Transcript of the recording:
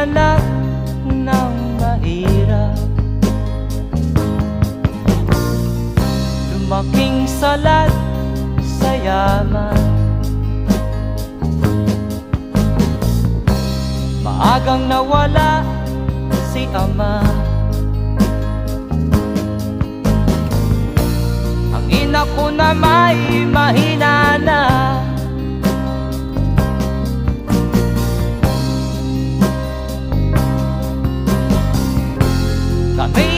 anak ng mahirap, lumaking salat sa yaman. Maagang nawala si ama, ang ina ko na may mahina na. Kami